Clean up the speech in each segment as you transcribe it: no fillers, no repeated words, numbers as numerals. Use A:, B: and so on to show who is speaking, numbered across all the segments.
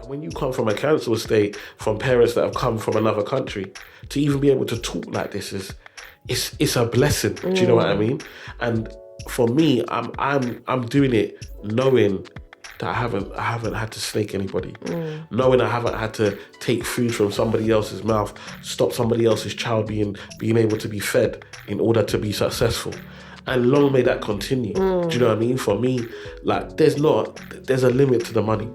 A: When you come from a council estate, from parents that have come from another country, to even be able to talk like this it's a blessing. Do you know what I mean? And for me, I'm doing it knowing that I haven't had to snake anybody, knowing I haven't had to take food from somebody else's mouth, stop somebody else's child being able to be fed in order to be successful. And long may that continue. Do you know what I mean? For me, like there's a limit to the money,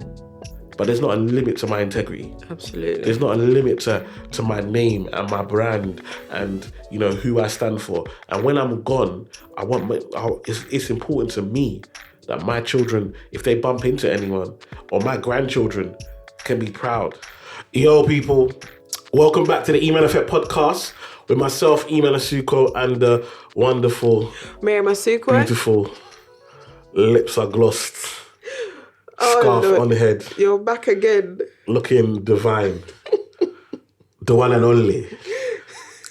A: but there's not a limit to my integrity.
B: Absolutely.
A: There's not a limit to my name and my brand and, you know, who I stand for. And when I'm gone, it's important to me that my children, if they bump into anyone, or my grandchildren, can be proud. Yo, people, welcome back to the Eman and Mimi podcast with myself, Eman and the wonderful,
B: Mary,
A: beautiful, lips are glossed, scarf on the head.
B: You're back again.
A: Looking divine. The one and only.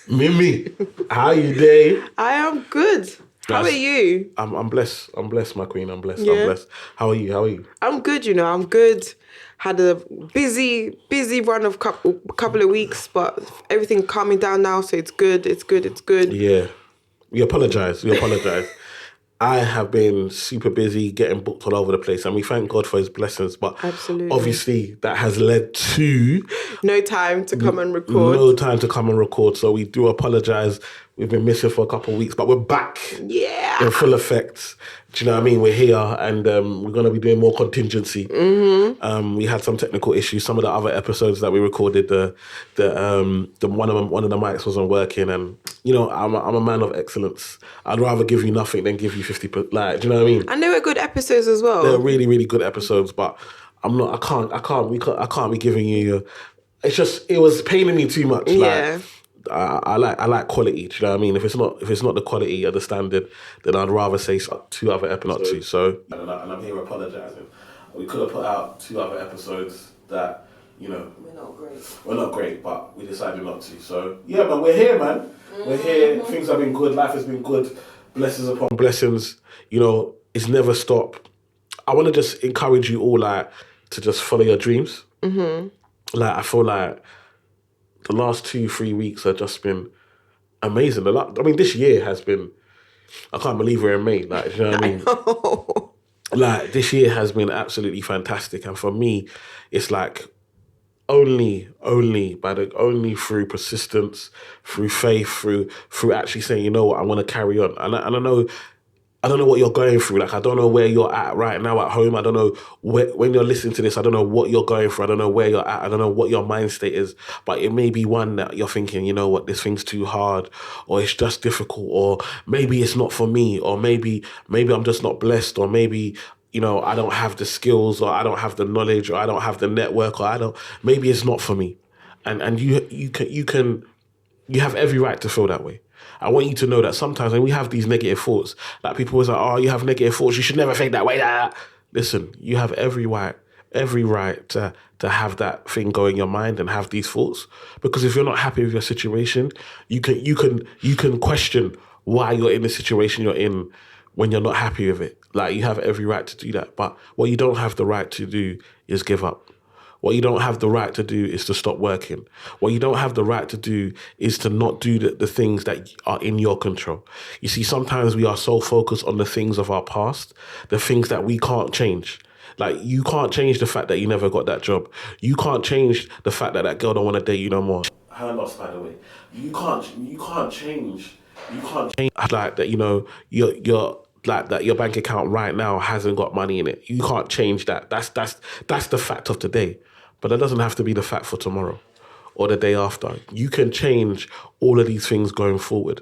A: Mimi, how you doing?
B: I am good. How are you?
A: I'm blessed. I'm blessed, my queen. I'm blessed.
B: Yeah.
A: I'm blessed. How are you?
B: I'm good, I'm good. Had a busy run of couple of weeks, but everything calming down now, so it's good.
A: Yeah. We apologize. I have been super busy, getting booked all over the place, and we thank God for his blessings. But
B: absolutely,
A: obviously, that has led to
B: no time to come and record.
A: So we do apologize. We've been missing for a couple of weeks, but we're back.
B: Yeah,
A: in full effect. Do you know what I mean? We're here, and we're going to be doing more contingency. We had some technical issues. Some of the other episodes that we recorded, the one of the mics wasn't working, and you know, I'm a man of excellence. I'd rather give you nothing than give you 50%. Like, do you know what I mean?
B: And they were good episodes as well.
A: They're really, really good episodes, but I can't be giving you. It was paining me too much.
B: Yeah.
A: Like, I like quality. Do you know what I mean? If it's not the quality of the standard, then I'd rather say 2 other episodes. So and I'm here apologising. We could have put out 2 other episodes that, you know, we're not great, but we decided not to. So yeah, but we're here, man. We're here. Things have been good. Life has been good. Blessings upon blessings. You know, it's never stopped. I want to just encourage you all, like, to just follow your dreams. Like, I feel like the last 2-3 weeks have just been amazing. This year has been, I can't believe we're in May. Like, you know what I mean?
B: know.
A: Like, this year has been absolutely fantastic. And for me, it's like only through persistence, through faith, through actually saying, you know what, I want to carry on. And I don't know what you're going through. Like, I don't know where you're at right now at home. I don't know when you're listening to this, I don't know what you're going through. I don't know where you're at. I don't know what your mind state is. But it may be one that you're thinking, you know what, this thing's too hard, or it's just difficult, or maybe it's not for me, or maybe I'm just not blessed, or maybe, you know, I don't have the skills, or I don't have the knowledge, or I don't have the network, or maybe it's not for me. And you have every right to feel that way. I want you to know that sometimes when we have these negative thoughts, like people always like, oh, you have negative thoughts, you should never think that way. Listen, you have every right to have that thing go in your mind and have these thoughts. Because if you're not happy with your situation, you can question why you're in the situation you're in when you're not happy with it. Like, you have every right to do that. But what you don't have the right to do is give up. What you don't have the right to do is to stop working. What you don't have the right to do is to not do the things that are in your control. You see, sometimes we are so focused on the things of our past, the things that we can't change. Like, you can't change the fact that you never got that job. You can't change the fact that girl don't want to date you no more. Her loss, by the way. You can't change like that, you know, you're like that your bank account right now hasn't got money in it. You can't change that. That's the fact of today. But that doesn't have to be the fact for tomorrow or the day after. You can change all of these things going forward.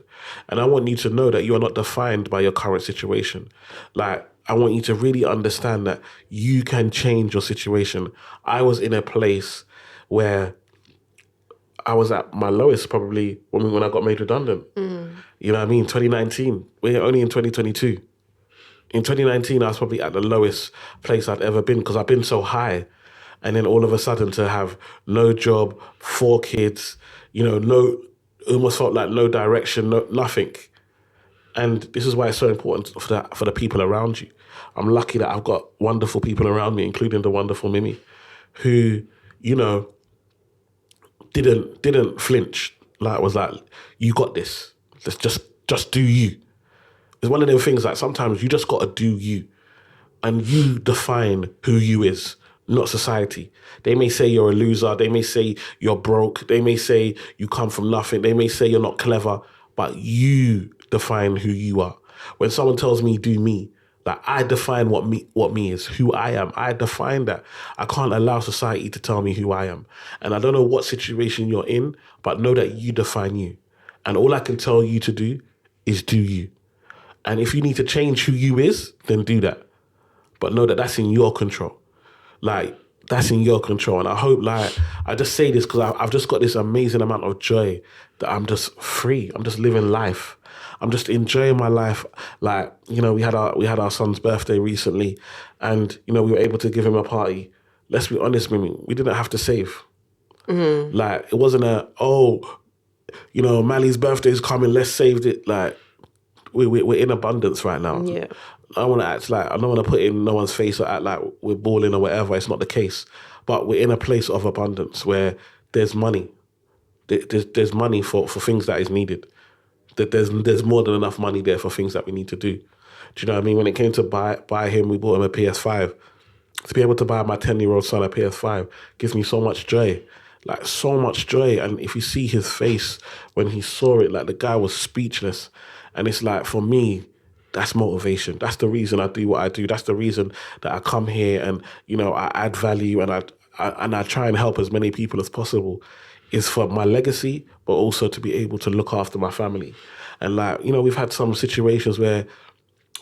A: And I want you to know that you are not defined by your current situation. Like, I want you to really understand that you can change your situation. I was in a place where I was at my lowest probably when I got made redundant. You know what I mean? 2019. We're only in 2022. In 2019, I was probably at the lowest place I'd ever been because I've been so high. And then all of a sudden to have no job, 4 kids, you know, almost felt like no direction, nothing. And this is why it's so important for the people around you. I'm lucky that I've got wonderful people around me, including the wonderful Mimi, who, you know, didn't flinch. Like, was like, you got this. Let's just do you. It's one of them things that sometimes you just got to do you. And you define who you is, not society. They may say you're a loser. They may say you're broke. They may say you come from nothing. They may say you're not clever. But you define who you are. When someone tells me do me, like, I define what me is, who I am. I define that. I can't allow society to tell me who I am. And I don't know what situation you're in, but know that you define you. And all I can tell you to do is do you. And if you need to change who you is, then do that. But know that that's in your control. Like, that's in your control. And I hope, like, I just say this because I've just got this amazing amount of joy that I'm just free. I'm just living life. I'm just enjoying my life. Like, you know, we had our son's birthday recently, and, you know, we were able to give him a party. Let's be honest, Mimi, we didn't have to save. Mm-hmm. Like, it wasn't you know, Mali's birthday is coming, let's save it. Like, we're in abundance right now.
B: Yeah.
A: I don't want to act like, I don't want to put in no one's face or act like we're balling or whatever. It's not the case. But we're in a place of abundance where there's money. There's money for things that is needed. That there's more than enough money there for things that we need to do. Do you know what I mean? When it came to buy him, we bought him a PS5. To be able to buy my 10-year-old son a PS5 gives me so much joy. Like, so much joy. And if you see his face when he saw it, like, the guy was speechless. And it's like, for me, that's motivation. That's the reason I do what I do. That's the reason that I come here and, you know, I add value and I try and help as many people as possible, is for my legacy, but also to be able to look after my family. And, like, you know, we've had some situations where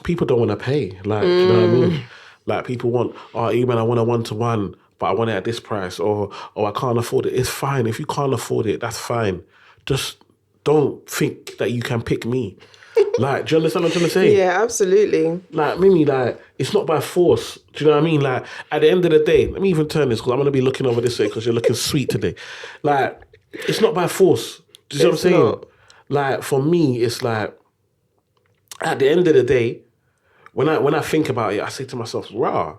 A: people don't want to pay. Like, you know what I mean? Like, people want, Eman, I want a 1-to-1, but I want it at this price, or I can't afford it. It's fine. If you can't afford it, that's fine. Just don't think that you can pick me. Like, do you understand what I'm trying to say?
B: Yeah, absolutely.
A: Like, Mimi, like, it's not by force. Do you know what I mean? Like, at the end of the day, let me even turn this, because I'm going to be looking over this way because you're looking sweet today. Like, it's not by force. Do you know what I'm saying?
B: Not.
A: Like, for me, it's like, at the end of the day, when I think about it, I say to myself, rah,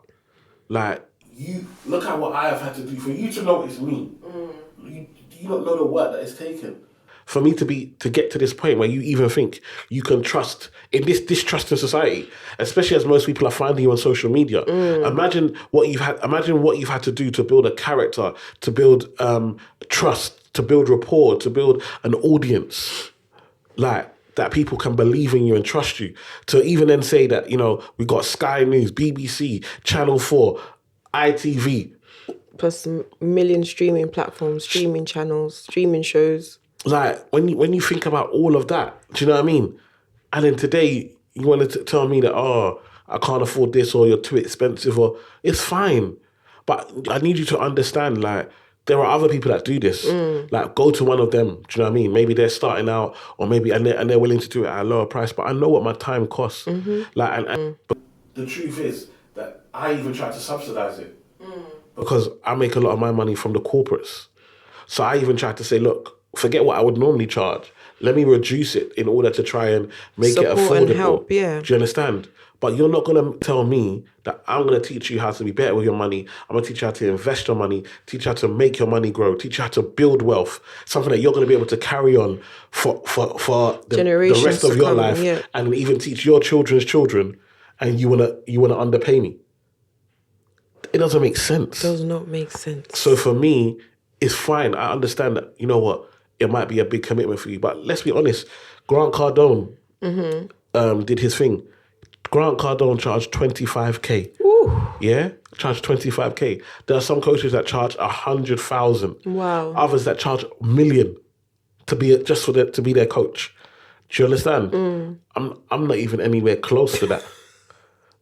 A: like, you look at what I have had to do for you to know it's me. You don't know the work that it's taken for me to get to this point where you even think you can trust in this distrust in society, especially as most people are finding you on social media. Imagine what you've had to do to build a character, to build trust, to build rapport, to build an audience, like, that people can believe in you and trust you. To even then say that, you know, we got Sky News, BBC, Channel 4, ITV.
B: Plus a million streaming platforms, streaming channels, streaming shows.
A: Like, when you think about all of that, do you know what I mean? And then today, you wanted to tell me that, I can't afford this, or you're too expensive, or it's fine. But I need you to understand, like, there are other people that do this. Like, go to one of them, do you know what I mean? Maybe they're starting out, or maybe, and they're willing to do it at a lower price, but I know what my time costs. Like, but the truth is that I even try to subsidize it. Because I make a lot of my money from the corporates. So I even tried to say, look, forget what I would normally charge. Let me reduce it in order to try and make it affordable.
B: And help, yeah.
A: Do you understand? But you're not going to tell me that I'm going to teach you how to be better with your money. I'm going to teach you how to invest your money, teach you how to make your money grow, teach you how to build wealth, something that you're going to be able to carry on for the rest of your life, yeah. And even teach your children's children, and you want to underpay me. It doesn't make sense.
B: Does not make sense.
A: So for me, it's fine. I understand that, you know what, it might be a big commitment for you. But let's be honest, Grant Cardone did his thing. Grant Cardone charged 25K.
B: Ooh.
A: Yeah? Charged 25K. There are some coaches that charge 100,000.
B: Wow.
A: Others that charge $1 million to be their coach. Do you understand? I'm not even anywhere close to that.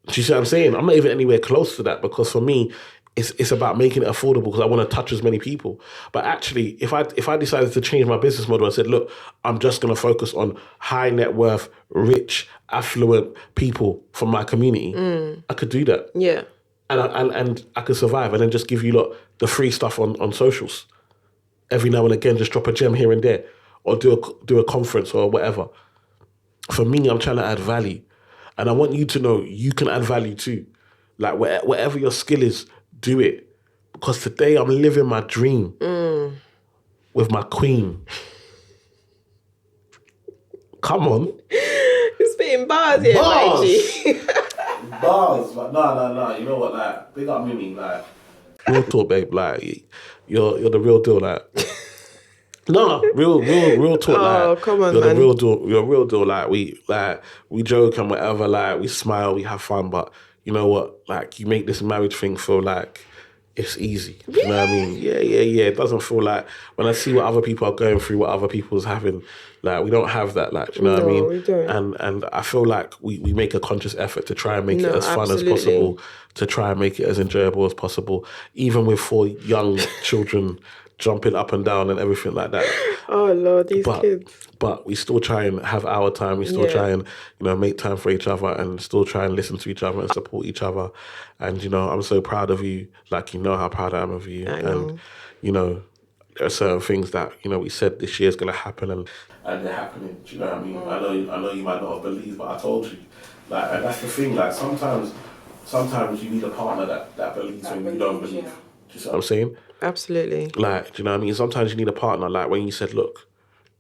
A: Do you see what I'm saying? I'm not even anywhere close to that, because for me, it's about making it affordable, because I want to touch as many people. But actually, if I decided to change my business model and said, look, I'm just going to focus on high net worth, rich, affluent people from my community, I could do that.
B: Yeah.
A: And I could survive, and then just give you lot the free stuff on socials. Every now and again, just drop a gem here and there, or do a conference or whatever. For me, I'm trying to add value. And I want you to know you can add value too. Like, whatever your skill is, do it. Because today I'm living my dream with my queen. Come on.
B: You're spitting bars here, my G.
A: Bars, but no. You know what? Like, big up Mimi. Like, real talk, babe. Like, you're the real deal. Like, no, real talk.
B: Oh,
A: Like,
B: come on,
A: you're
B: man.
A: the real deal. You're a real deal. Like, we joke and whatever. Like, we smile, we have fun. But you know what? Like, you make this marriage thing feel like it's easy. Do you know what I mean? Yeah. It doesn't feel like when I see what other people are going through, what other people's having. Like, we don't have that. Like, do you know what I mean?
B: No, we don't.
A: And I feel like we make a conscious effort to try and make it as fun
B: absolutely.
A: as possible, to try and make it as enjoyable as possible, even with 4 young children jumping up and down and everything like that.
B: Oh, Lord, these kids.
A: But we still try and have our time. We still try and, make time for each other and still try and listen to each other and support each other. And, I'm so proud of you. Like, you know how proud I am of you.
B: I know.
A: And, there are certain things that, we said this year is going to happen and they're happening. Do you know what I mean? I know you might not have believed, but I told you. Like, and that's the thing. Like, sometimes you need a partner that believes when you don't believe. Do you see what I'm saying?
B: Absolutely.
A: Like, do you know what I mean? Sometimes you need a partner. Like when you said, look,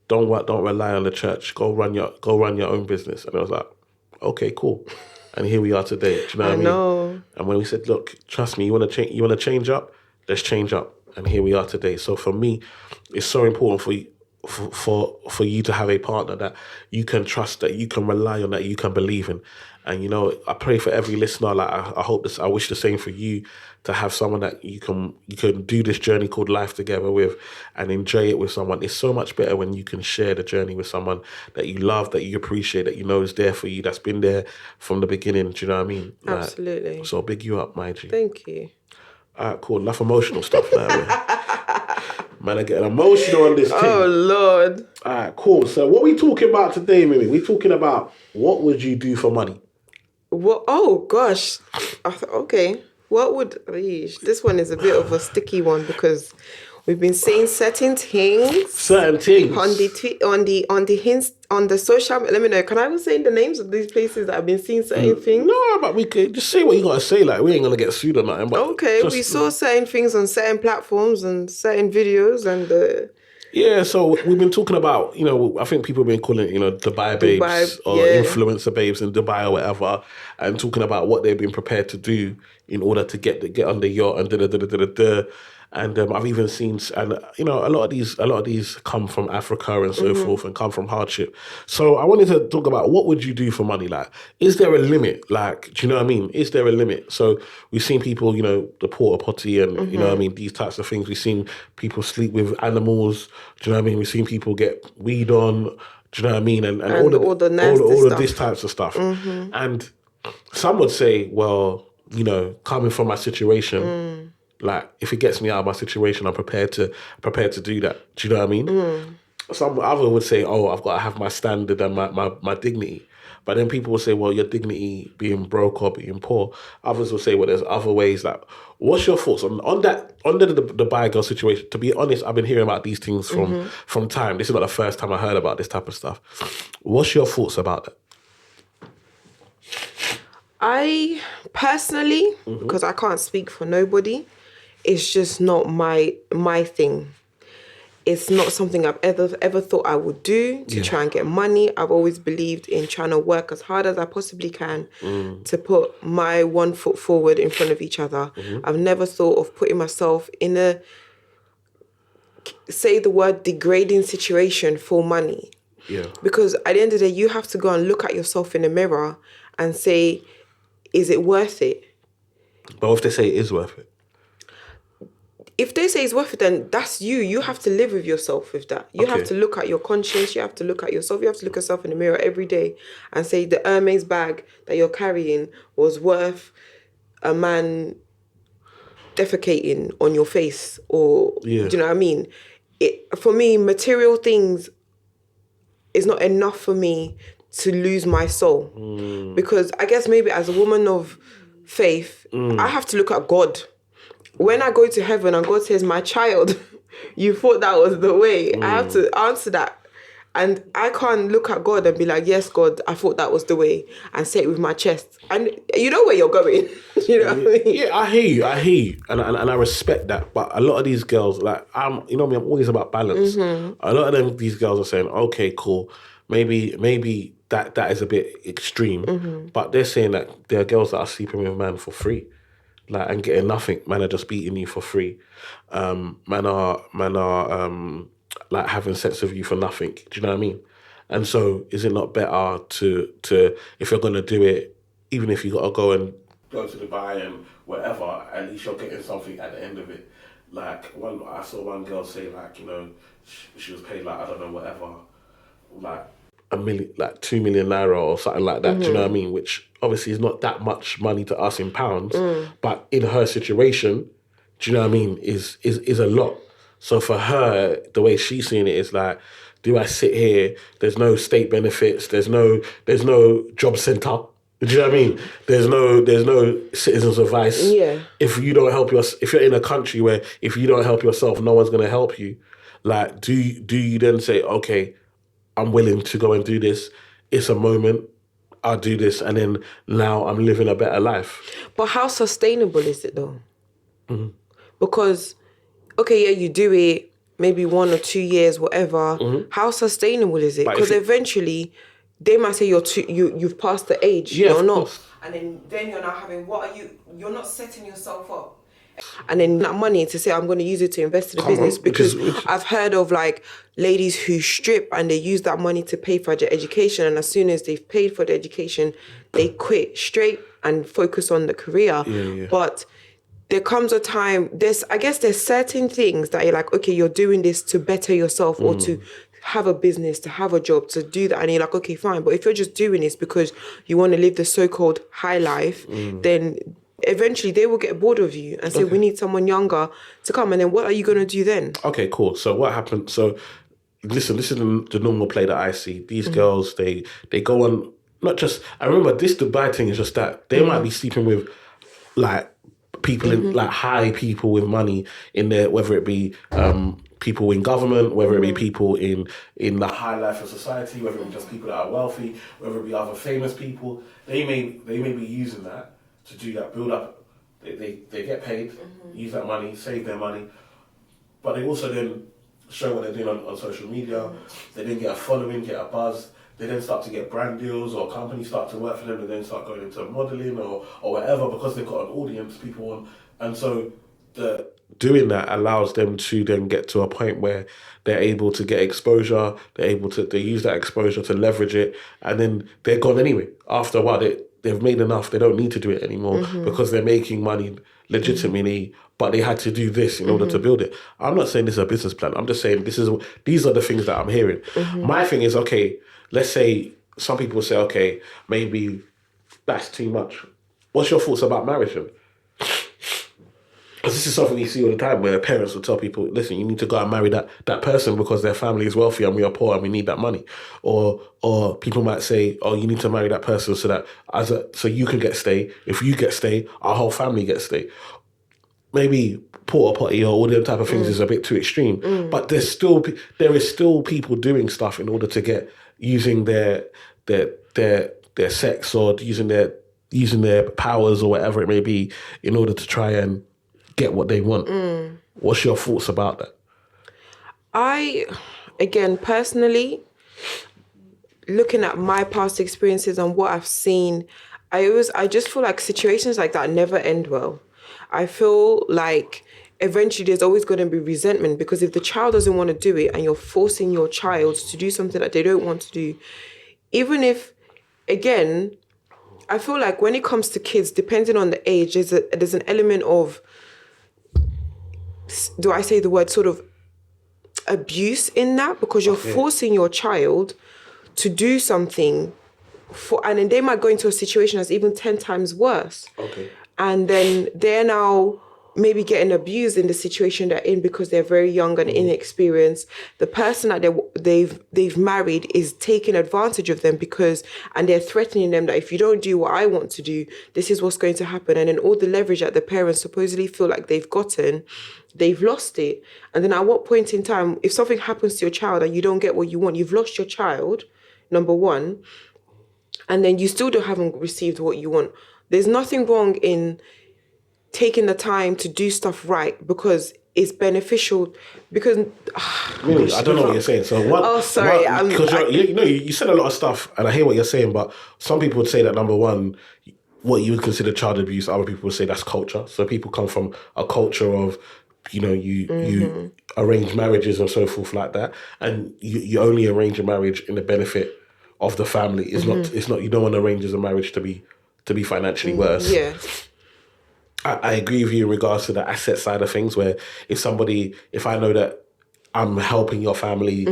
A: don't rely on the church. Go run your own business. And I was like, okay, cool. And here we are today. Do you know what I mean?
B: know.
A: And when we said, look, trust me, you want to change up? Let's change up. And here we are today. So for me, it's so important for you. For you to have a partner that you can trust, that you can rely on, that you can believe in. And I pray for every listener. Like I wish the same for you, to have someone that you can do this journey called life together with and enjoy it with someone. It's so much better when you can share the journey with someone that you love, that you appreciate, that you know is there for you, that's been there from the beginning. Do you know what I mean? Like,
B: absolutely.
A: So big you up, my G.
B: Thank you.
A: All right, cool. Enough emotional stuff now. Man, I getting emotional on this thing.
B: Oh, Lord.
A: All right, cool. So what we talking about today, Mimi? We talking about what would you do for money?
B: What? Oh, gosh. Okay. What would... This one is a bit of a sticky one because we've been saying certain things. On the social... Let me know. Can I even say the names of these places that I've been seeing certain things?
A: No, but we could just say what you got to say. Like, we ain't going to get sued or nothing. But
B: okay, we saw certain things on certain platforms and certain videos and...
A: Yeah, so we've been talking about, I think people have been calling it, Dubai babes or influencer babes in Dubai or whatever, and talking about what they've been prepared to do in order to get on the yacht and da-da-da-da-da-da. And I've even seen, and a lot of these come from Africa and so forth, and come from hardship. So I wanted to talk about what would you do for money? Like, is there a limit? Like, do you know what I mean? Is there a limit? So we've seen people, the porta potty and you know what I mean, these types of things. We've seen people sleep with animals. Do you know what I mean? We've seen people get weed on. Do you know what I mean? And all the nasty all of these types of stuff. And some would say, well, coming from my situation. Like, if it gets me out of my situation, I'm prepared to do that. Do you know what I mean? Some other would say, oh, I've got to have my standard and my dignity. But then people will say, well, your dignity being broke or being poor. Others will say, well, there's other ways. Like, what's your thoughts on that, under the Dubai girl situation? To be honest, I've been hearing about these things from time. This is not the first time I heard about this type of stuff. What's your thoughts about that?
B: I personally, because I can't speak for nobody, it's just not my thing. It's not something I've ever thought I would do to try and get money. I've always believed in trying to work as hard as I possibly can to put my one foot forward in front of each other. I've never thought of putting myself in a, say the word, degrading situation for money. Yeah. Because at the end of the day, you have to go and look at yourself in the mirror and say, is it worth it?
A: But if they say it is worth it?
B: If they say it's worth it, then that's you. You have to live with yourself with that. You have to look at your conscience. You have to look at yourself. You have to look at yourself in the mirror every day and say the Hermes bag that you're carrying was worth a man defecating on your face. Or, do you know what I mean? For me, material things is not enough for me to lose my soul. Because I guess maybe as a woman of faith, I have to look at God. When I go to heaven and God says, my child, you thought that was the way, I have to answer that And I can't look at God and be like, yes, God, I thought that was the way, and say it with my chest. And you know where you're going. You know what I mean?
A: Yeah, I hear you, and I respect that. But a lot of these girls, like you know me, I'm always about balance. A lot of these girls are saying, okay, cool, maybe that is a bit extreme, but they're saying that there are girls that are sleeping with man for free, like, and getting nothing. Man are just beating you for free. Man are like having sex with you for nothing. Do you know what I mean? And so, is it not better to if you're gonna do it, even if you gotta go to Dubai and whatever, at least you're getting something at the end of it. Like I saw one girl say, like, you know, she was paid, like, I don't know, whatever, like a million, like 2 million naira or something like that. Do you know what I mean? Which obviously is not that much money to us in pounds, but in her situation, do you know what I mean? Is a lot. So for her, the way she's seeing it is like, do I sit here? There's no state benefits. There's no job centre. Do you know what I mean? There's no citizens advice.
B: Yeah.
A: If you don't help if you're in a country where if you don't help yourself, no one's gonna help you. Like, do you then say, okay, I'm willing to go and do this. It's a moment. I'll do this, and then now I'm living a better life.
B: But how sustainable is it though? Because, okay, yeah, you do it maybe 1 or 2 years, whatever. How sustainable is it? Because eventually, they might say you've passed the age.
A: Yeah,
B: you're not.
A: course.
B: And then you're now having, you're not setting yourself up. And then that money to say, I'm going to use it to invest in the business. Because I've heard of like ladies who strip and they use that money to pay for their education. And as soon as they've paid for the education, they quit straight and focus on the career.
A: Yeah.
B: But there comes a time, I guess there's certain things that you're like, okay, you're doing this to better yourself or to have a business, to have a job, to do that. And you're like, okay, fine. But if you're just doing this because you want to live the so-called high life, then eventually they will get bored of you and say, we need someone younger to come. And then what are you going to do then?
A: Okay, cool. So what happened? So listen, this is the normal play that I see. These girls, they go on, not just, I remember this Dubai thing is just that they might be sleeping with like people in like high people with money in there, whether it be people in government, whether it be people in the high life of society, whether it be just people that are wealthy, whether it be other famous people. They may be using that to do that build up. They get paid, use that money, save their money, but they also then show what they're doing on social media. They then get a following, get a buzz. They then start to get brand deals, or companies start to work for them, and then start going into modelling or whatever, because they've got an audience, people want. And so doing that allows them to then get to a point where they're able to get exposure, they use that exposure to leverage it, and then they're gone anyway. After a while, they've made enough, they don't need to do it anymore because they're making money legitimately, but they had to do this in order to build it. I'm not saying this is a business plan. I'm just saying these are the things that I'm hearing. My thing is, okay, let's say some people say, okay, maybe that's too much. What's your thoughts about marriage then? Because this is something you see all the time where parents will tell people, listen, you need to go and marry that person because their family is wealthy and we are poor and we need that money. Or people might say, oh, you need to marry that person so that so you can get stay. If you get stay, our whole family gets stay. Maybe porta potty or all them type of things is a bit too extreme. But there is still people doing stuff in order to get, using their sex or using their powers or whatever it may be in order to try and get what they want. What's your thoughts about that?
B: Again, personally, looking at my past experiences and what I've seen, I just feel like situations like that never end well. I feel like eventually there's always going to be resentment, because if the child doesn't want to do it and you're forcing your child to do something that they don't want to do, even if, again, I feel like when it comes to kids, depending on the age, there's an element of, do I say the word, sort of abuse in that, because you're forcing your child to do something and then they might go into a situation that's even 10 times worse.
A: Okay.
B: And then they're now maybe getting abused in the situation they're in because they're very young and inexperienced. The person that they've married is taking advantage of them and they're threatening them that if you don't do what I want to do, this is what's going to happen. And then all the leverage that the parents supposedly feel like they've gotten, they've lost it. And then at what point in time, if something happens to your child and you don't get what you want, you've lost your child, number one, and then you still haven't received what you want. There's nothing wrong in taking the time to do stuff right because it's beneficial. Because
A: really, I don't know what you're saying. So one,
B: sorry,
A: because you said a lot of stuff, and I hear what you're saying. But some people would say that number one, what you would consider child abuse, other people would say that's culture. So people come from a culture of, you arrange marriages and so forth like that, and you only arrange a marriage in the benefit of the family. It's not. You don't want to arrange as a marriage to be financially worse.
B: Yeah.
A: I agree with you in regards to the asset side of things, where if I know that I'm helping your family,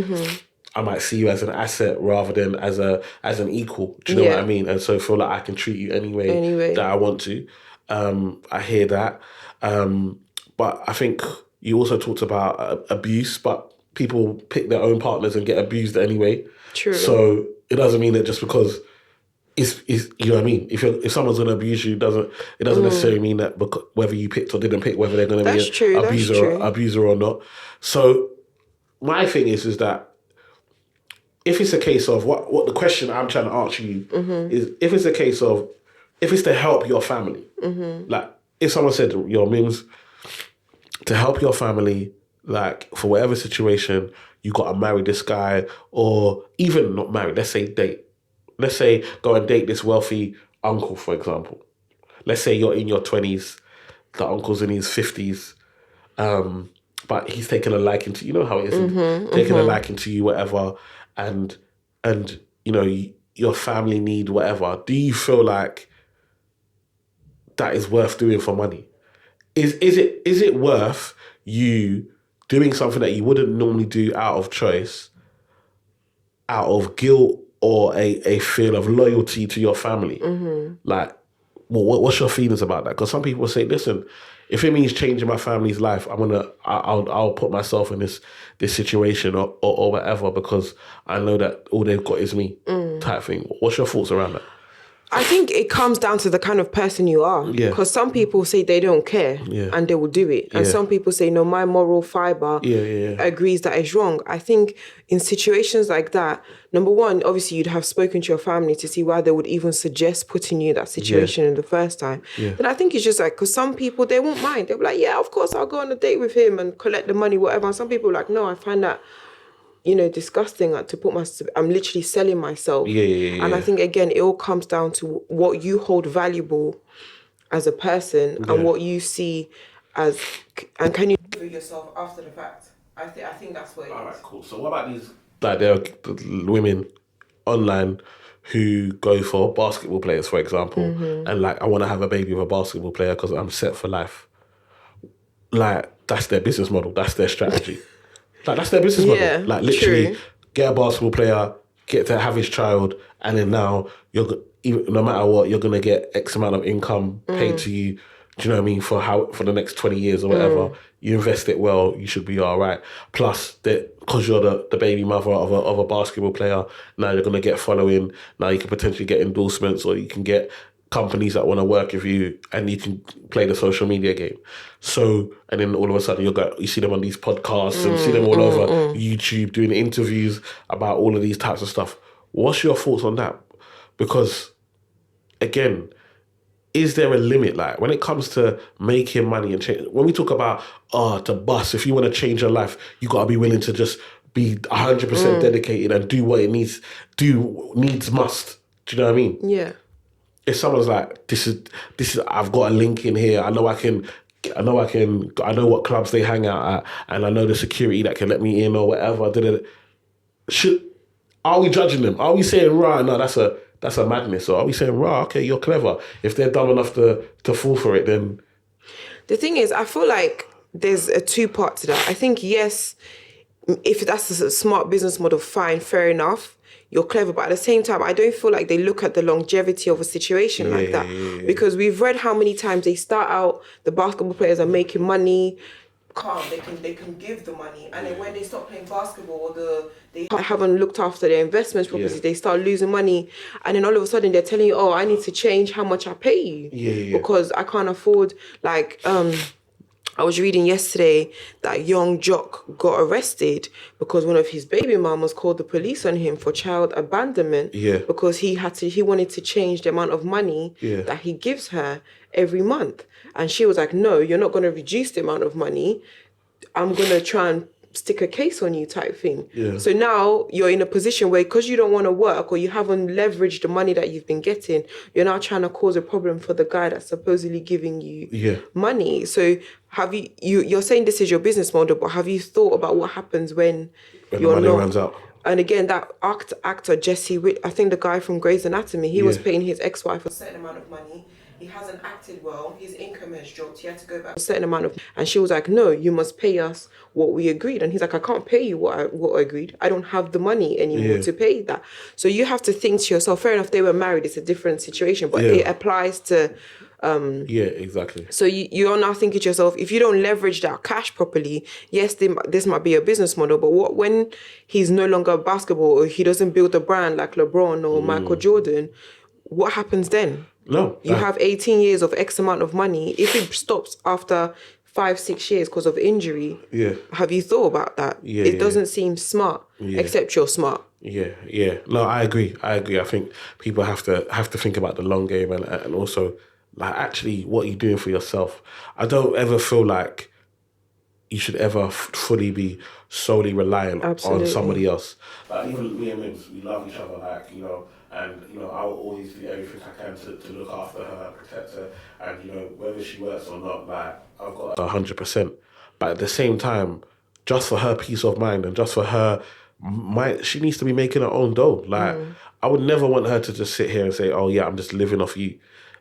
A: I might see you as an asset rather than as an equal. Do you know what I mean? And so feel like I can treat you anyway that I want to. I hear that. But I think you also talked about abuse, but people pick their own partners and get abused anyway.
B: True.
A: So it doesn't mean that just because it's you know what I mean. If someone's going to abuse you, it doesn't necessarily mean that whether you picked or didn't pick, whether they're going to be an abuser or not. So my thing is that if it's a case of what the question I'm trying to ask you is, if it's a case of if it's to help your family, like if someone said, "Yo, Mims, to help your family, like for whatever situation, you got to marry this guy, or even not marry. Let's say date." Let's say go and date this wealthy uncle, for example. Let's say you're in your 20s, the uncle's in his 50s, but he's taken a liking to you. Know how it is, taking a liking to you, whatever, and your family need whatever. Do you feel like that is worth doing for money? Is it worth you doing something that you wouldn't normally do out of choice, out of guilt, or a feel of loyalty to your family? Like, what's your feelings about that? Because some people say, listen, if it means changing my family's life, I'll put myself in this situation or whatever, because I know that all they've got is me, type thing. What's your thoughts around that?
B: I think it comes down to the kind of person you are.
A: Yeah.
B: Because some people say they don't care and they will do it. And some people say, no, my moral fiber agrees that it's wrong. I think in situations like that, number one, obviously you'd have spoken to your family to see why they would even suggest putting you in that situation in the first time. Yeah. But I think it's just like, because some people, they won't mind. They'll be like, yeah, of course, I'll go on a date with him and collect the money, whatever. And some people are like, no, I find that disgusting I'm literally selling myself. And I think, again, it all comes down to what you hold valuable as a person and what you see as, and can you do it yourself after the fact? I think that's what it is.
A: All right, cool. So what about these, like, there are women online who go for basketball players, for example, and like, I want to have a baby with a basketball player because I'm set for life. Like, that's their business model. That's their strategy. Like, that's their business model. Like, literally, get a basketball player, get to have his child, and then now no matter what, you're gonna get X amount of income paid to you. Do you know what I mean? For the next 20 years or whatever. You invest it well, you should be all right. Plus, because you're the baby mother of a basketball player, now you're gonna get following. Now you can potentially get endorsements, or you can get companies that want to work with you, and you can play the social media game. So, and then all of a sudden you see them on these podcasts and see them all over YouTube doing interviews about all of these types of stuff. What's your thoughts on that? Because, again, is there a limit? Like, when it comes to making money and change, when we talk about to bust, if you want to change your life, you got to be willing to just be 100% dedicated and do what it needs must. Do you know what I mean?
B: Yeah.
A: If someone's like, this is, I've got a link in here. I know what clubs they hang out at, and I know the security that can let me in or whatever. Are we judging them? Are we saying, right, no, that's a madness? Or are we saying, right, okay, you're clever? If they're dumb enough to fall for it, then...
B: The thing is, I feel like there's a two-part to that. I think, yes, if that's a smart business model, fine, fair enough. you're clever. But at the same time, I don't feel like they look at the longevity of a situation like that. Because we've read how many times they start out, the basketball players are making money, calm, they can give the money, and then when they stop playing basketball, they haven't looked after their investments properly, they start losing money, and then all of a sudden they're telling you, oh, I need to change how much I pay you because I can't afford, like I was reading yesterday that young jock got arrested because one of his baby mamas called the police on him for child abandonment. Because he wanted to change the amount of money that he gives her every month. And she was like, no, you're not going to reduce the amount of money. I'm going to try and stick a case on you type thing. So now you're in a position where, because you don't want to work or you haven't leveraged the money that you've been getting, you're now trying to cause a problem for the guy that's supposedly giving you money. So have you're saying this is your business model, but have you thought about what happens when
A: the money runs out?
B: And again, that actor Jesse I think the guy from Grey's Anatomy, he was paying his ex-wife a certain amount of money. He hasn't acted well. His income has dropped. He had to go back a certain amount of, and she was like, "No, you must pay us what we agreed." And he's like, "I can't pay you what I agreed. I don't have the money anymore to pay that." So you have to think to yourself. Fair enough, they were married. It's a different situation, but it applies to.
A: Exactly.
B: So you're now thinking to yourself, if you don't leverage that cash properly, yes, this might be a business model, but what when he's no longer basketball or he doesn't build a brand like LeBron or Michael Jordan? What happens then?
A: No.
B: You have 18 years of X amount of money. If it stops after 5-6 years because of injury, have you thought about that? It doesn't seem smart, except you're smart.
A: No, I agree. I think people have to think about the long game and also like actually what you're doing for yourself. I don't ever feel like you should ever fully be solely reliant on somebody else. Like even me and Mims, we love each other, like, you know, and, you know, I will always do everything I can to look after her, protect her, and, you know, whether she works or not, like, I've got 100%. But at the same time, just for her peace of mind and just for her, she needs to be making her own dough. Like, I would never want her to just sit here and say, oh, yeah, I'm just living off you.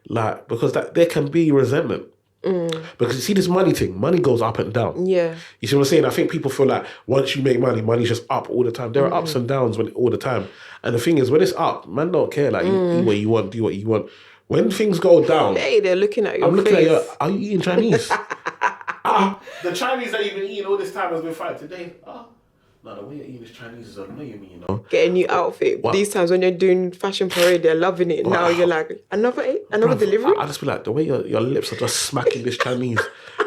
A: Like, because there can be resentment. Because you see this money thing, money goes up and down. You see what I'm saying? I think people feel like once you make money, money's just up all the time. There are ups and downs all the time. And the thing is, when it's up, man don't care. Like, you eat what you want, do what you want. When things go down...
B: Hey, they're looking at your face.
A: I'm looking at you. Are you eating Chinese? The Chinese that you've been eating all this time has been fine today. No, the way you're eating this Chinese is annoying me, you know.
B: Get a new outfit. What? These times when you're doing fashion parade, they're loving it. Now you're like, another delivery?
A: I just be like, the way your lips are just smacking this Chinese,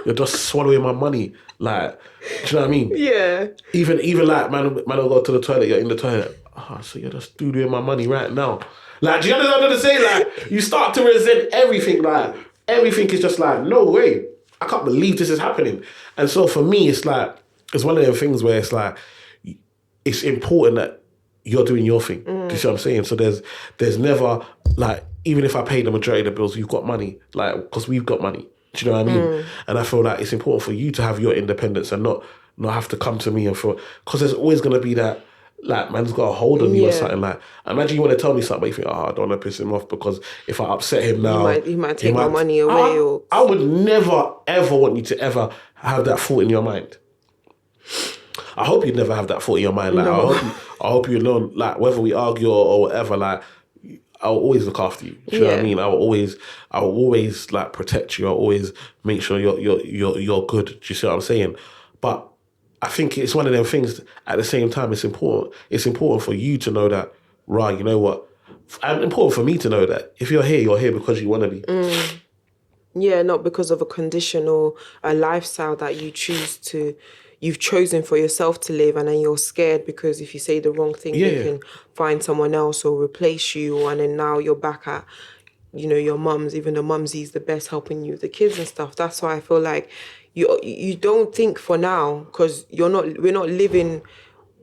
A: you're just swallowing my money. Like, do you know what I mean?
B: Yeah.
A: Even like, man will go to the toilet, you're in the toilet. So you're just doing my money right now. Like, do you understand what I'm saying? Like, you start to resent everything. Like, everything is just like, no way. I can't believe this is happening. And so for me, it's like, it's one of them things where it's like, it's important that you're doing your thing. Do you see what I'm saying? So there's never, like, even if I pay the majority of the bills, you've got money, like, because we've got money. Do you know what I mean? And I feel like it's important for you to have your independence and not have to come to me and feel, because there's always going to be that, like, man's got a hold on you or something. Like, imagine you want to tell me something, but you think, I don't want to piss him off because if I upset him now,
B: he might take my money away.
A: I would never, ever want you to ever have that thought in your mind. I hope you never have that thought in your mind. Like, no. I hope you know, like, whether we argue or whatever, like, I'll always look after you. Do you know what I mean? I will always like protect you. I'll always make sure you're good. Do you see what I'm saying? But I think it's one of them things. At the same time, it's important. It's important for you to know that, right? You know what? And important for me to know that if you're here because you want to be.
B: Yeah, not because of a condition or a lifestyle that you've chosen for yourself to live, and then you're scared because if you say the wrong thing, they can find someone else or replace you, and then now you're back at, you know, your mum's, even the mumsy's the best helping you with the kids and stuff. That's why I feel like you don't think for now, because we're not living.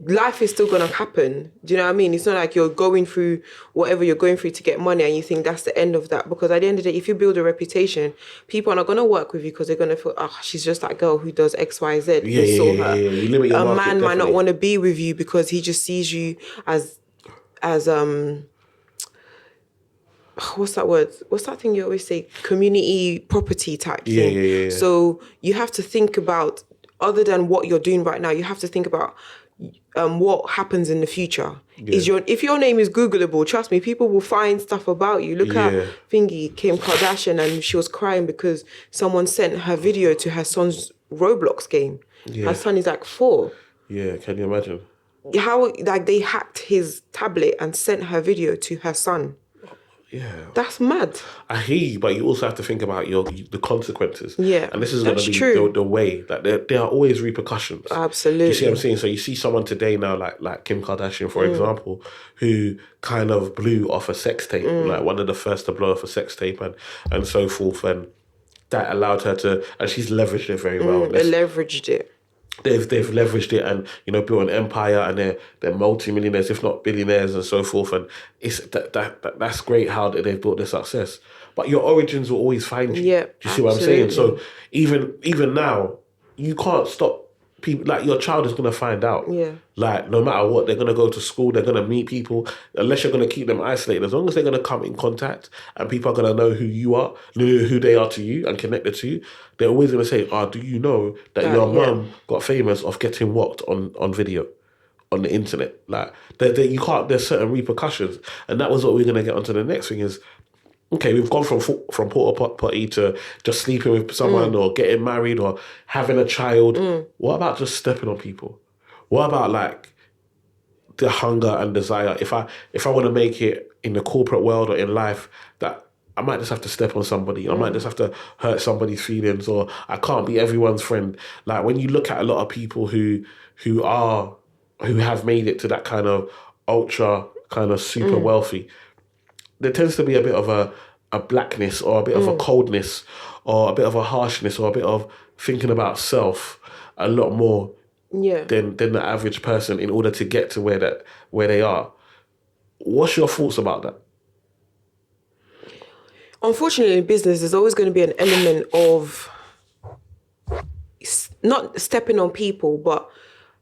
B: Life is still going to happen. Do you know what I mean? It's not like you're going through whatever you're going through to get money and you think that's the end of that. Because at the end of the day, if you build a reputation, people are not going to work with you because they're going to feel, she's just that girl who does X, Y, Z.
A: Yeah. You limit your market,
B: man might not want to be with you because he just sees you as what's that word? What's that thing you always say? Community property type thing.
A: Yeah.
B: So you have to think about, other than what you're doing right now, you have to think about, what happens in the future.
A: Yeah.
B: If your name is Googleable, trust me, people will find stuff about you. Look at
A: Yeah.
B: Thingy, Kim Kardashian, and she was crying because someone sent her video to her son's Roblox game.
A: Yeah.
B: Her son is like 4.
A: Yeah, can you imagine?
B: How, like, they hacked his tablet and sent her video to her son.
A: Yeah.
B: That's mad.
A: I hear you, but you also have to think about the consequences.
B: Yeah,
A: and this is going to
B: that's
A: be
B: true.
A: the way that there are always repercussions.
B: Absolutely.
A: You see what I'm saying? So you see someone today now, like Kim Kardashian, for example, who kind of blew off a sex tape, like one of the first to blow off a sex tape, and so forth, and that allowed her to, and she's leveraged it very well.
B: They leveraged it.
A: They've leveraged it and built an empire, and they're multi-millionaires, if not billionaires, and so forth. And it's that's great how they've built their success. But your origins will always find you.
B: Yeah,
A: do you see what I'm saying?
B: absolutely.
A: So even now, you can't stop people. Like, your child is gonna find out.
B: Yeah.
A: Like, no matter what, they're gonna go to school. They're gonna meet people. Unless you're gonna keep them isolated, as long as they're gonna come in contact and people are gonna know who you are, who they are to you, and connected to you, they're always gonna say, "Oh, do you know that your mum got famous of getting whacked on video, on the internet?" Like, you can't. There's certain repercussions, and that was what we're gonna get onto the next thing is. Okay, we've gone from porta potty to just sleeping with someone or getting married or having a child. What about just stepping on people? What about, like, the hunger and desire? If I want to make it in the corporate world or in life, that I might just have to step on somebody. I might just have to hurt somebody's feelings, or I can't be everyone's friend. Like, when you look at a lot of people who have made it to that kind of ultra kind of super wealthy, there tends to be a bit of a blackness, or a bit of a coldness, or a bit of a harshness, or a bit of thinking about self a lot more than the average person in order to get to where they are. What's your thoughts about that?
B: Unfortunately, in business, there's always going to be an element of not stepping on people, but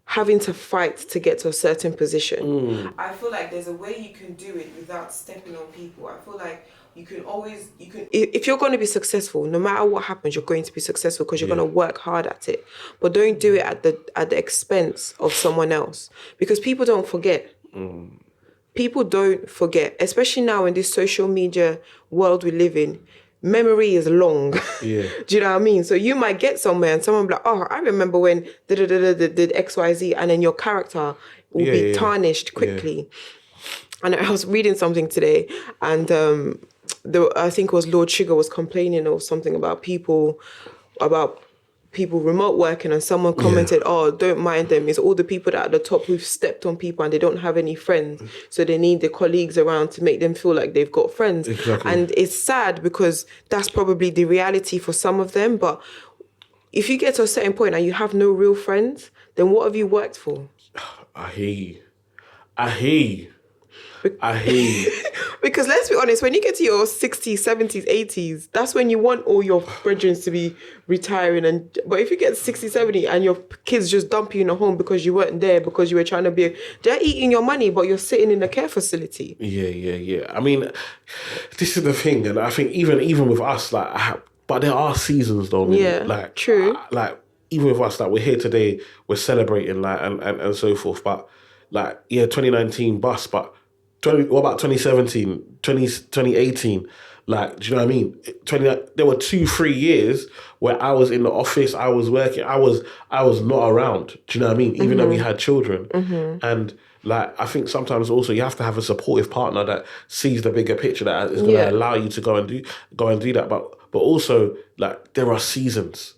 B: having to fight to get to a certain position. I feel like there's a way you can do it without stepping on people. I feel like you can if you're going to be successful, no matter what happens, you're going to be successful because you're going to work hard at it. But don't do it at the expense of someone else, because people don't forget. People don't forget, especially now in this social media world we live in. Memory is long.
A: Yeah.
B: Do you know what I mean? So you might get somewhere and someone will be like, "Oh, I remember when did XYZ," and then your character will be tarnished quickly. And I was reading something today, and I think it was Lord Sugar was complaining or something about people remote working, and someone commented, "Oh, don't mind them. It's all the people that are at the top who've stepped on people and they don't have any friends. So they need the colleagues around to make them feel like they've got friends."
A: Exactly.
B: And it's sad because that's probably the reality for some of them. But if you get to a certain point and you have no real friends, then what have you worked for?
A: I hear you.
B: Because let's be honest, when you get to your 60s, 70s, 80s, that's when you want all your brethren to be retiring. But if you get 60, 70 and your kids just dump you in a home because you weren't there, because you were trying to they're eating your money, but you're sitting in a care facility.
A: Yeah. I mean, this is the thing, and I think even with us, but there are seasons though.
B: True.
A: Even with us, we're here today, we're celebrating, and so forth. But 2019 bus, but what about 2017, 2018? Do you know what I mean? There were 2-3 years where I was in the office, I was working, I was not around. Do you know what I mean? Even though we had children. And I think sometimes also you have to have a supportive partner that sees the bigger picture, that is going to allow you to go and do that. But also, there are seasons.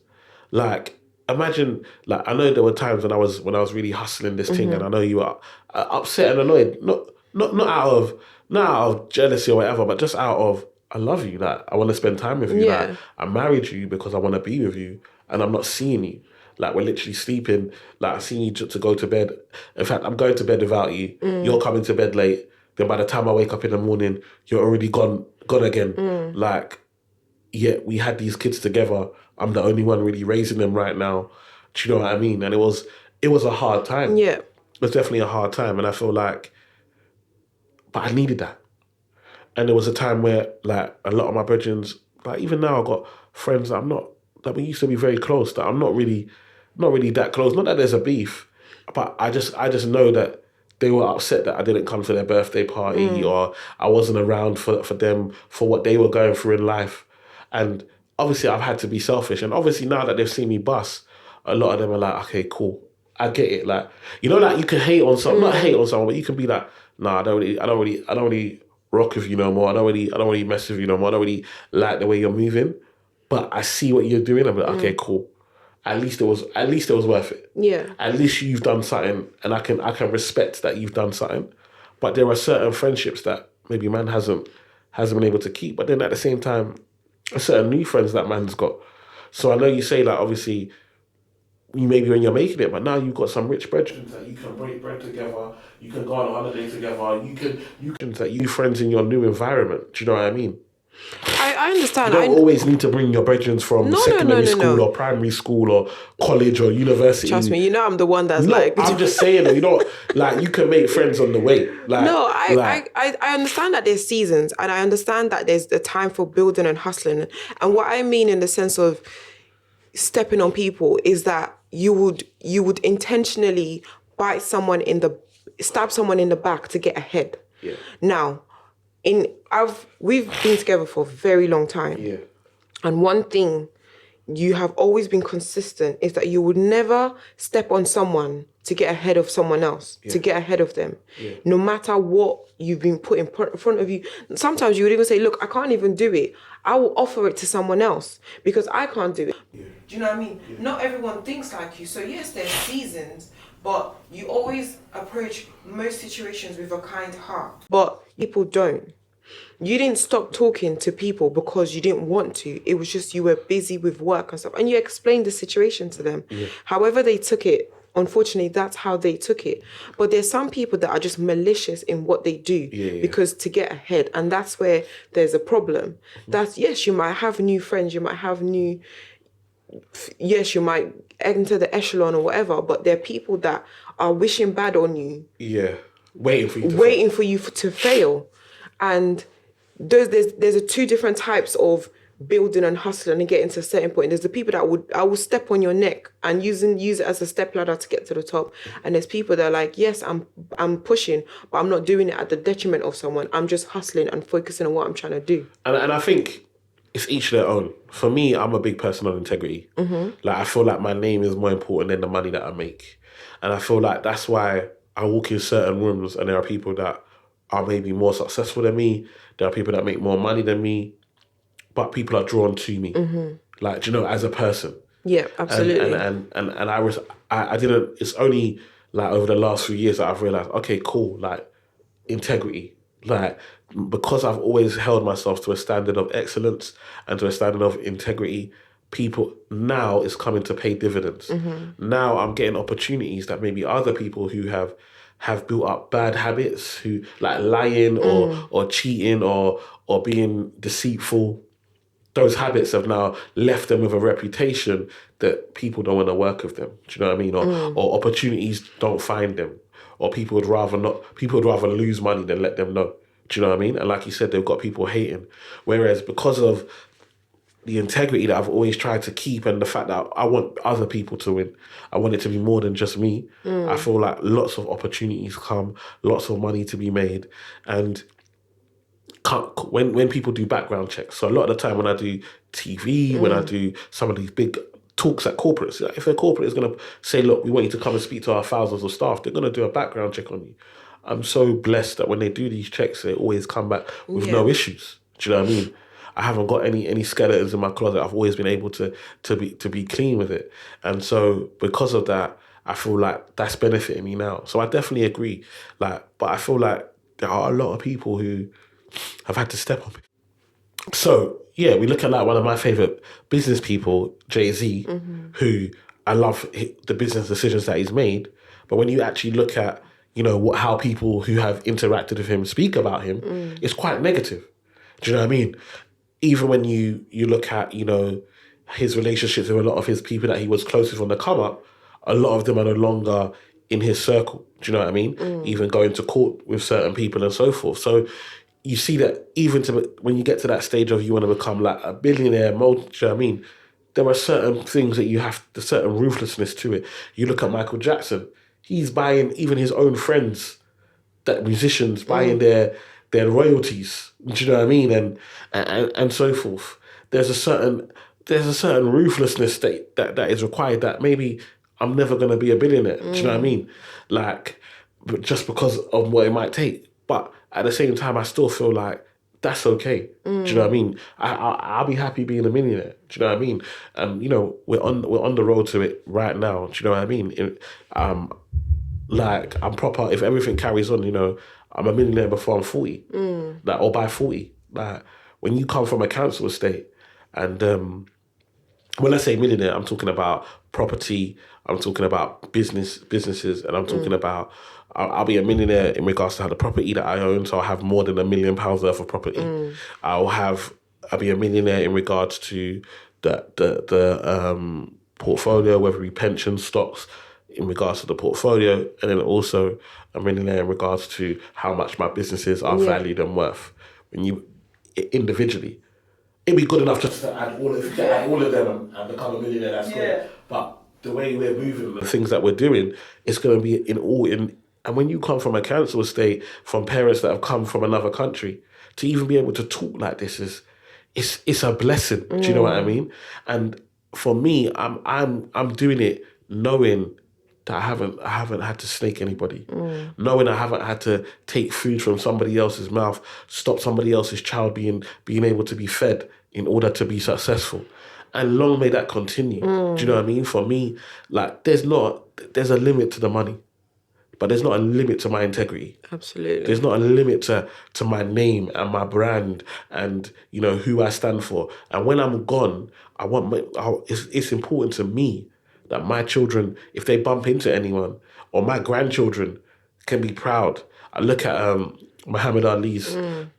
A: Imagine, I know there were times when I was really hustling this thing, and I know you were upset and annoyed, not out of jealousy or whatever, but just out of, I love you, I want to spend time with you.
B: Yeah.
A: I married you because I want to be with you, and I'm not seeing you. We're literally sleeping. I see you to go to bed. In fact, I'm going to bed without you. You're coming to bed late. Then by the time I wake up in the morning, you're already gone again. We had these kids together. I'm the only one really raising them right now. Do you know what I mean? And it was a hard time.
B: Yeah.
A: It was definitely a hard time. And I feel but I needed that. And there was a time where, a lot of my brethren, even now I've got friends that we used to be very close, that I'm not really that close. Not that there's a beef, But I just know that they were upset that I didn't come to their birthday party or I wasn't around for them for what they were going through in life. And obviously I've had to be selfish. And obviously now that they've seen me bust, a lot of them are like, okay, cool. I get it. Like, you know, like you can hate on someone, not hate on someone, but you can be like, nah, I don't really rock with you no more. I don't really mess with you no more. I don't really like the way you're moving. But I see what you're doing. I'm like, okay, cool. At least it was worth it.
B: Yeah.
A: At least you've done something, and I can respect that you've done something. But there are certain friendships that maybe man hasn't been able to keep. But then at the same time, there's certain new friends that man's got. So I know you say like obviously you maybe when you're making it, but now you've got some rich brethren that you can break bread together. You can go on a holiday together. You can that you friends in your new environment. Do you know what I mean?
B: I understand.
A: You don't always need to bring your brethren from secondary school or primary school or college or university.
B: Trust me, you know I'm the one that's like...
A: I'm just saying, you know, like you can make friends on the way. Like,
B: no, I understand that there's seasons and I understand that there's a time for building and hustling. And what I mean in the sense of stepping on people is that you would intentionally stab someone in the back to get ahead.
A: Yeah.
B: Now, we've been together for a very long time.
A: Yeah.
B: And one thing you have always been consistent is that you would never step on someone to get ahead of someone else, to get ahead of them. Yeah. No matter what you've been put in front of you. Sometimes you would even say, look, I can't even do it. I will offer it to someone else because I can't do it. Yeah. Do you know what I mean? Yeah. Not everyone thinks like you. So yes, there's seasons, but you always approach most situations with a kind heart. But people don't. You didn't stop talking to people because you didn't want to. It was just you were busy with work and stuff. And you explained the situation to them. Yeah. However they took it, unfortunately, that's how they took it. But there's some people that are just malicious in what they do because to get ahead. And that's where there's a problem. That's, yes, you might have new friends. You might have you might enter the echelon or whatever. But there are people that are wishing bad on you.
A: Yeah. Waiting for you to fail.
B: And there's two different types of building and hustling and getting to a certain point. There's the people that I will step on your neck and use it as a step ladder to get to the top. And there's people that are like, yes, I'm pushing, but I'm not doing it at the detriment of someone. I'm just hustling and focusing on what I'm trying to do.
A: And I think it's each their own. For me, I'm a big person on integrity. Mm-hmm. Like I feel like my name is more important than the money that I make. And I feel like that's why I walk in certain rooms and there are people that are maybe more successful than me. There are people that make more money than me, but people are drawn to me. Mm-hmm. Like, you know, as a person.
B: Yeah, absolutely.
A: And I didn't, it's only like over the last few years that I've realized, okay, cool, like integrity. Like, because I've always held myself to a standard of excellence and to a standard of integrity, people now is coming to pay dividends. Mm-hmm. Now I'm getting opportunities that maybe other people who have built up bad habits, who like lying or cheating or being deceitful. Those habits have now left them with a reputation that people don't want to work with them. Do you know what I mean? Or opportunities don't find them. Or people would rather lose money than let them know. Do you know what I mean? And like you said, they've got people hating. Whereas because of the integrity that I've always tried to keep and the fact that I want other people to win, I want it to be more than just me. I feel like lots of opportunities come, lots of money to be made. And when people do background checks, so a lot of the time when I do TV, when I do some of these big talks at corporates, if a corporate is going to say, look, we want you to come and speak to our thousands of staff, they're going to do a background check on you. I'm so blessed that when they do these checks, they always come back with no issues. Do you know what I mean? I haven't got any skeletons in my closet. I've always been able to be clean with it. And so because of that, I feel like that's benefiting me now. So I definitely agree. But I feel like there are a lot of people who have had to step on me. So yeah, we look at like one of my favorite business people, Jay-Z, who I love the business decisions that he's made. But when you actually look at, you know, how people who have interacted with him speak about him, it's quite negative. Do you know what I mean? Even when you look at, you know, his relationships with a lot of his people that he was close with on the come up, a lot of them are no longer in his circle. Do you know what I mean? Even going to court with certain people and so forth. So you see that even when you get to that stage of you want to become like a billionaire, do you know what I mean? There are certain things that you have, there's certain ruthlessness to it. You look at Michael Jackson. he's buying even his own friends, that musicians, buying their royalties. Do you know what I mean? And so forth. There's a certain ruthlessness that is required, that maybe I'm never going to be a billionaire. Do you know what I mean? Like, but just because of what it might take. But at the same time, I still feel like that's okay. Do you know what I mean? I'll be happy being a millionaire. Do you know what I mean? You know, we're on the road to it right now. Do you know what I mean? Like, I'm proper. If everything carries on, you know, I'm a millionaire before I'm 40. Like, or by 40. Like, when you come from a council estate, and when I say millionaire, I'm talking about property. I'm talking about businesses, and I'm talking about. I'll be a millionaire in regards to how the property that I own, so I'll have more than £1 million worth of property. I'll be a millionaire in regards to the portfolio, whether it be pension stocks, in regards to the portfolio, and then also a millionaire in regards to how much my businesses are valued and worth. When you individually, it'd be good enough just to add all of them and become a millionaire. That's great. But the way we're moving, the things that we're doing, it's going to be in. And when you come from a council estate, from parents that have come from another country, to even be able to talk like this it's a blessing. Do you know what I mean? And for me, I'm doing it knowing that I haven't had to snake anybody, knowing I haven't had to take food from somebody else's mouth, stop somebody else's child being able to be fed in order to be successful. And long may that continue. Do you know what I mean? For me, like, there's a limit to the money, but there's not a limit to my integrity.
B: Absolutely.
A: There's not a limit to my name and my brand and, you know, who I stand for. And when I'm gone, it's important to me that my children, if they bump into anyone, or my grandchildren, can be proud. I look at Muhammad Ali's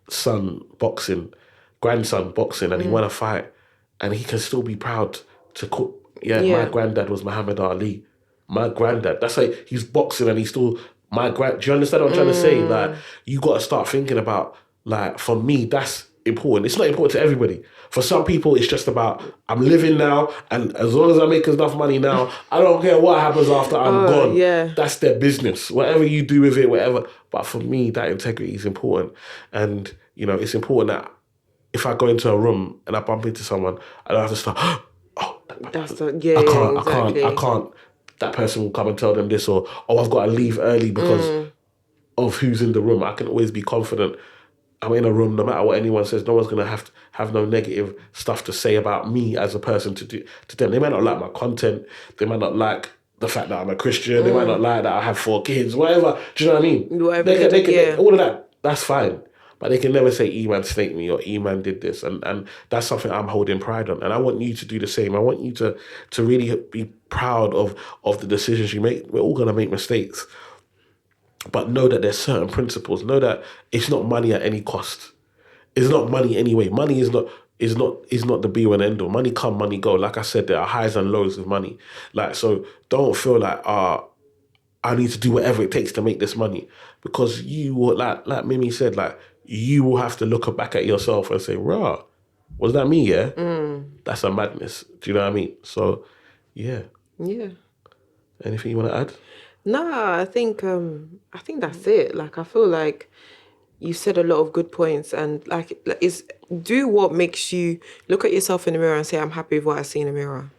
A: grandson boxing, and he won a fight, and he can still be proud to cook. My granddad was Muhammad Ali. My granddad. That's like, he's boxing and he's still my grand. Do you understand what I'm trying to say? Like, you got to start thinking about, like, for me, that's important. It's not important to everybody. For some people, it's just about, I'm living now, and as long as I make enough money now, I don't care what happens after I'm gone.
B: Yeah.
A: That's their business. Whatever you do with it, whatever. But for me, that integrity is important. And, you know, it's important that if I go into a room and I bump into someone, I don't have to start, I can't. That person will come and tell them this, or, I've got to leave early because of who's in the room. I can always be confident. I'm in a room, no matter what anyone says, no one's going to have no negative stuff to say about me as a person to them. They might not like my content. They might not like the fact that I'm a Christian. They might not like that I have 4 kids, whatever. Do you know what I mean?
B: Whatever
A: they can all of that, that's fine. But they can never say, Eman snaked me, or Eman did this. And that's something I'm holding pride on. And I want you to do the same. I want you to really be proud of the decisions you make. We're all going to make mistakes. But know that there's certain principles. Know that it's not money at any cost. It's not money anyway. Money is not the be and end all. Money come, money go. Like I said, there are highs and lows with money. Like, so don't feel like, I need to do whatever it takes to make this money. Because you will, like Mimi said, like, you will have to look back at yourself and say, rah, was that me, yeah? That's a madness. Do you know what I mean? So, yeah.
B: Yeah.
A: Anything you want to add?
B: Nah, I think that's it. Like, I feel like you said a lot of good points, and like, is do what makes you look at yourself in the mirror and say, I'm happy with what I see in the mirror.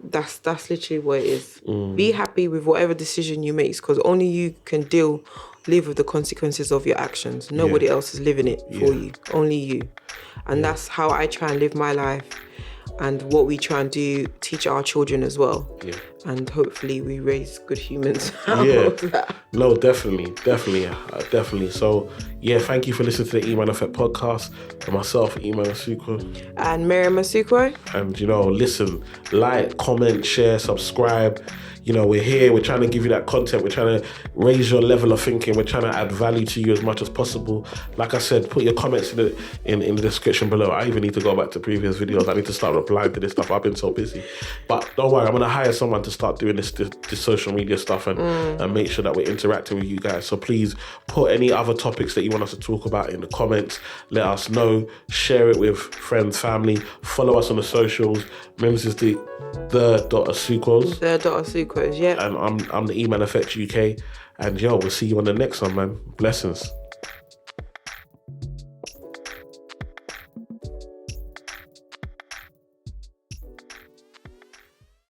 B: That's literally what it is. Be happy with whatever decision you make, because only you can live with the consequences of your actions. Nobody else is living it for you. Only you. And that's how I try and live my life, and what we try and do, teach our children as well. Yeah. And hopefully we raise good humans.
A: No, definitely. So, yeah, thank you for listening to the Eman Effect podcast. And myself, Eman Asuko.
B: And Miriam Asuko.
A: And, you know, listen, like, comment, share, subscribe. You know, we're here. We're trying to give you that content. We're trying to raise your level of thinking. We're trying to add value to you as much as possible. Like I said, put your comments in the description below. I even need to go back to previous videos. I need to start replying to this stuff. I've been so busy. But don't worry, I'm going to hire someone to start doing this social media stuff and make sure that we're interacting with you guys. So please put any other topics that you want us to talk about in the comments. Let us know. Share it with friends, family. Follow us on the socials. Mims is the.asukos.
B: The.asukos, yeah.
A: And I'm the Eman and Mimi UK. And yo, we'll see you on the next one, man. Blessings.